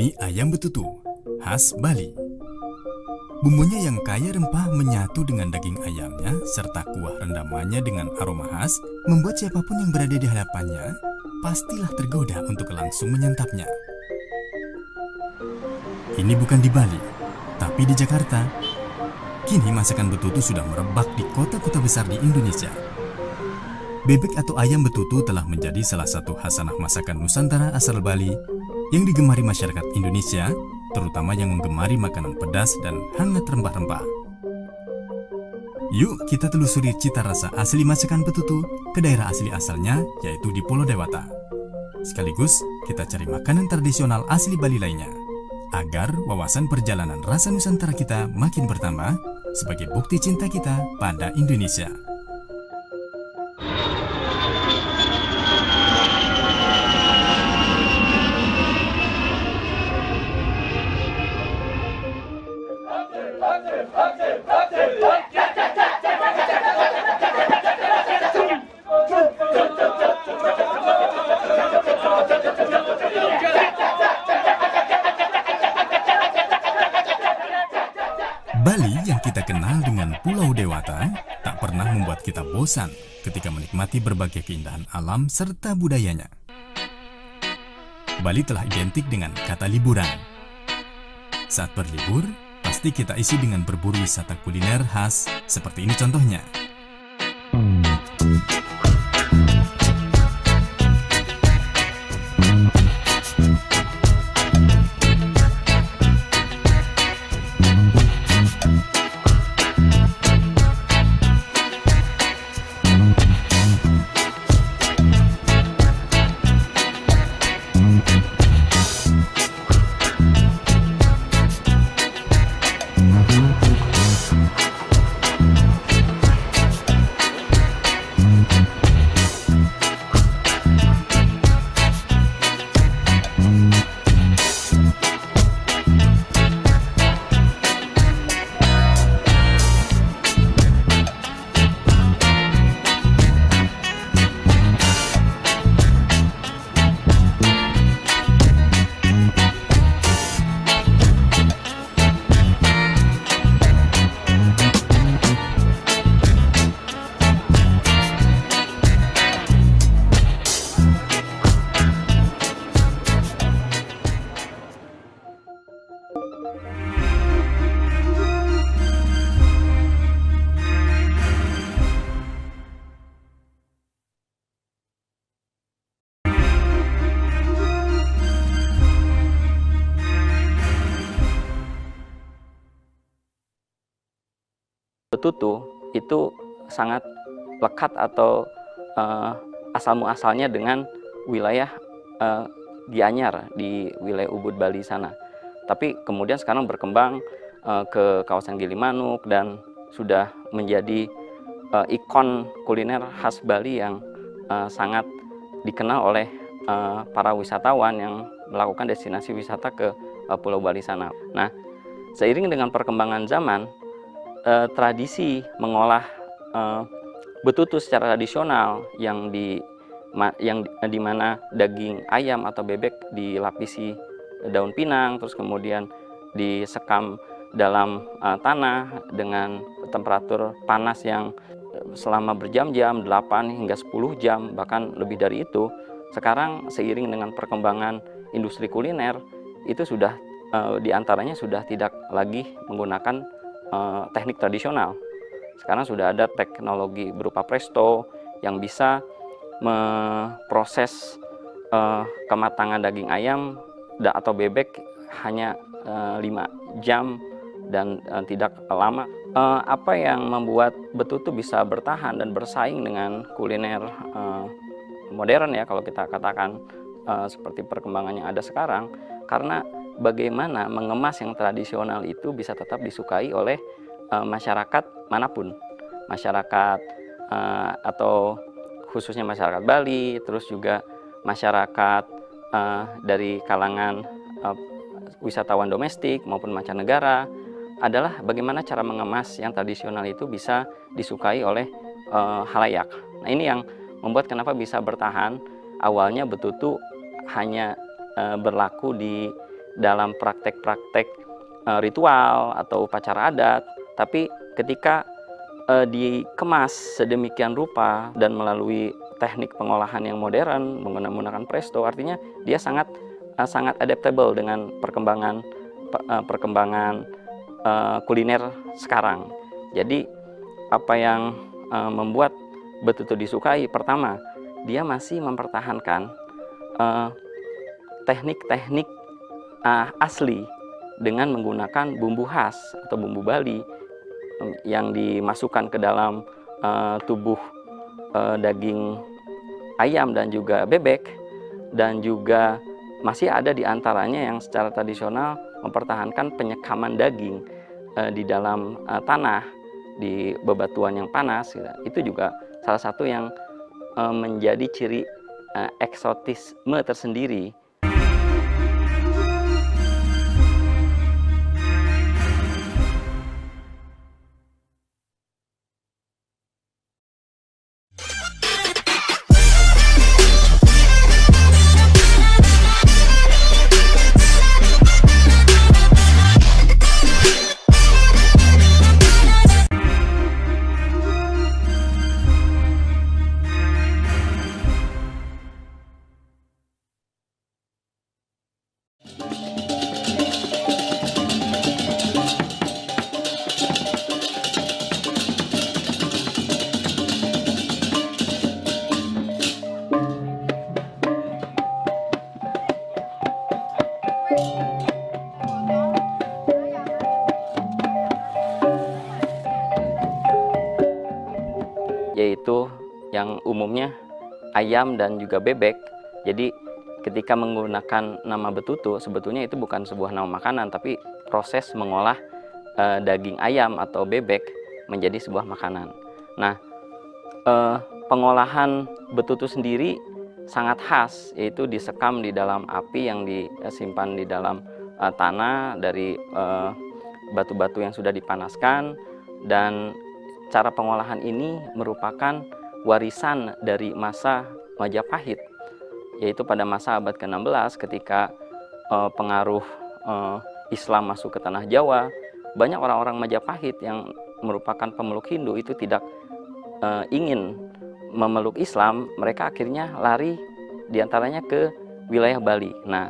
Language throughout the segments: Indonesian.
Ini ayam betutu, khas Bali. Bumbunya yang kaya rempah menyatu dengan daging ayamnya serta kuah rendamannya dengan aroma khas membuat siapapun yang berada di hadapannya pastilah tergoda untuk langsung menyantapnya. Ini bukan di Bali, tapi di Jakarta. Kini masakan betutu sudah merebak di kota-kota besar di Indonesia. Bebek atau ayam betutu telah menjadi salah satu khasanah masakan Nusantara asal Bali yang digemari masyarakat Indonesia, terutama yang menggemari makanan pedas dan hangat rempah-rempah. Yuk kita telusuri cita rasa asli masakan betutu ke daerah asli asalnya, yaitu di Pulau Dewata. Sekaligus kita cari makanan tradisional asli Bali lainnya, agar wawasan perjalanan rasa Nusantara kita makin bertambah sebagai bukti cinta kita pada Indonesia. Bali yang kita kenal dengan Pulau Dewata tak pernah membuat kita bosan ketika menikmati berbagai keindahan alam serta budayanya. Bali telah identik dengan kata liburan. Saat berlibur, pasti kita isi dengan berburu wisata kuliner khas seperti ini contohnya. Betutu itu sangat lekat atau asal-muasalnya dengan wilayah Gianyar di wilayah Ubud Bali sana. Tapi kemudian sekarang berkembang ke kawasan Gilimanuk dan sudah menjadi ikon kuliner khas Bali yang sangat dikenal oleh para wisatawan yang melakukan destinasi wisata ke Pulau Bali sana. Nah, seiring dengan perkembangan zaman, tradisi mengolah betutu secara tradisional yang di mana daging ayam atau bebek dilapisi daun pinang, terus kemudian disekam dalam tanah dengan temperatur panas yang selama berjam-jam, 8 hingga 10 jam, bahkan lebih dari itu. Sekarang seiring dengan perkembangan industri kuliner, itu sudah diantaranya sudah tidak lagi menggunakan teknik tradisional. Sekarang sudah ada teknologi berupa presto yang bisa memproses kematangan daging ayam atau bebek hanya 5 jam dan tidak lama. Apa yang membuat betutu bisa bertahan dan bersaing dengan kuliner modern ya kalau kita katakan seperti perkembangan yang ada sekarang, karena bagaimana mengemas yang tradisional itu bisa tetap disukai oleh masyarakat manapun, masyarakat atau khususnya masyarakat Bali, terus juga masyarakat dari kalangan wisatawan domestik maupun mancanegara, adalah bagaimana cara mengemas yang tradisional itu bisa disukai oleh halayak. Nah, ini yang membuat kenapa bisa bertahan. Awalnya betutu hanya berlaku di dalam praktek-praktek ritual atau upacara adat, tapi ketika dikemas sedemikian rupa dan melalui teknik pengolahan yang modern menggunakan presto, artinya dia sangat adaptable dengan perkembangan kuliner sekarang. Jadi apa yang membuat betutu disukai, pertama, dia masih mempertahankan teknik-teknik asli dengan menggunakan bumbu khas atau bumbu Bali yang dimasukkan ke dalam tubuh daging ayam dan juga bebek, dan juga masih ada di antaranya yang secara tradisional mempertahankan penyekaman daging di dalam tanah di bebatuan yang panas. Itu juga salah satu yang menjadi ciri eksotisme tersendiri. Yaitu yang umumnya ayam dan juga bebek. Jadi ketika menggunakan nama betutu, sebetulnya itu bukan sebuah nama makanan, tapi proses mengolah daging ayam atau bebek menjadi sebuah makanan. Nah, pengolahan betutu sendiri sangat khas, yaitu disekam di dalam api yang disimpan di dalam tanah dari batu-batu yang sudah dipanaskan, dan cara pengolahan ini merupakan warisan dari masa Majapahit, yaitu pada masa abad ke-16 ketika pengaruh Islam masuk ke tanah Jawa. Banyak orang-orang Majapahit yang merupakan pemeluk Hindu itu tidak ingin memeluk Islam, mereka akhirnya lari diantaranya ke wilayah Bali. Nah,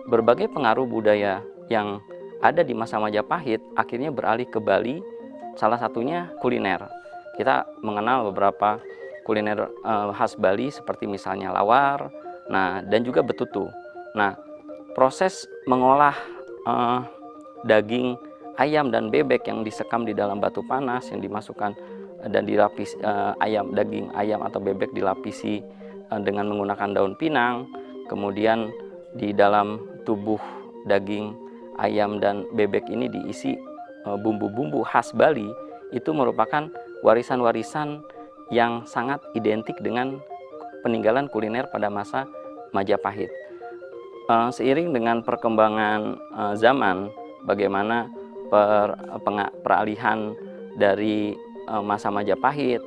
berbagai pengaruh budaya yang ada di masa Majapahit akhirnya beralih ke Bali. Salah satunya kuliner. Kita mengenal beberapa kuliner khas Bali seperti misalnya lawar, nah, dan juga betutu. Nah, proses mengolah daging ayam dan bebek yang disekam di dalam batu panas yang dimasukkan dan dilapis daging ayam atau bebek dilapisi dengan menggunakan daun pinang, kemudian di dalam tubuh daging ayam dan bebek ini diisi bumbu-bumbu khas Bali. Itu merupakan warisan-warisan yang sangat identik dengan peninggalan kuliner pada masa Majapahit. Seiring dengan perkembangan zaman, bagaimana peralihan dari masa Majapahit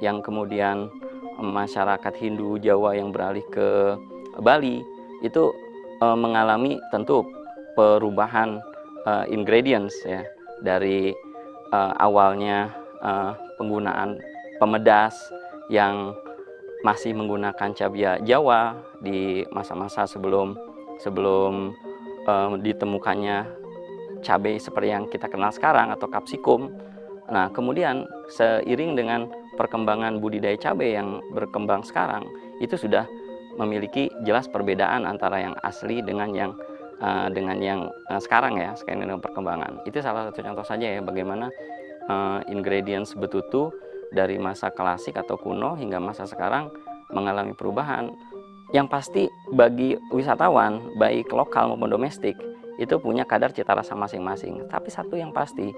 yang kemudian masyarakat Hindu Jawa yang beralih ke Bali itu mengalami tentu perubahan ingredients ya, dari awalnya penggunaan pemedas yang masih menggunakan cabai Jawa di masa-masa sebelum ditemukannya cabai seperti yang kita kenal sekarang atau kapsikum. Nah, kemudian seiring dengan perkembangan budidaya cabai yang berkembang sekarang, itu sudah memiliki jelas perbedaan antara yang asli dengan yang sekarang ya, sekarang dengan perkembangan. Itu salah satu contoh saja ya, bagaimana ingredients betutu dari masa klasik atau kuno hingga masa sekarang mengalami perubahan. Yang pasti bagi wisatawan, baik lokal maupun domestik, itu punya kadar cita rasa masing-masing. Tapi satu yang pasti,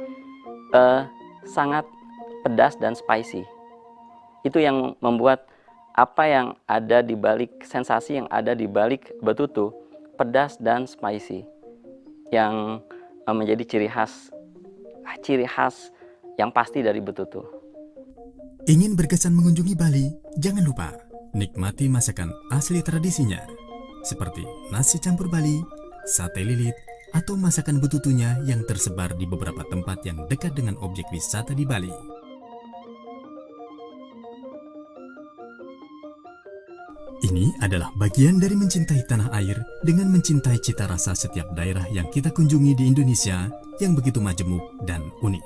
sangat pedas dan spicy. Itu yang membuat apa yang ada di balik, sensasi yang ada di balik betutu, pedas dan spicy, yang menjadi ciri khas yang pasti dari betutu. Ingin berkesan mengunjungi Bali? Jangan lupa nikmati masakan asli tradisinya, seperti nasi campur Bali, sate lilit, atau masakan betutunya yang tersebar di beberapa tempat yang dekat dengan objek wisata di Bali. Ini adalah bagian dari mencintai tanah air dengan mencintai cita rasa setiap daerah yang kita kunjungi di Indonesia yang begitu majemuk dan unik.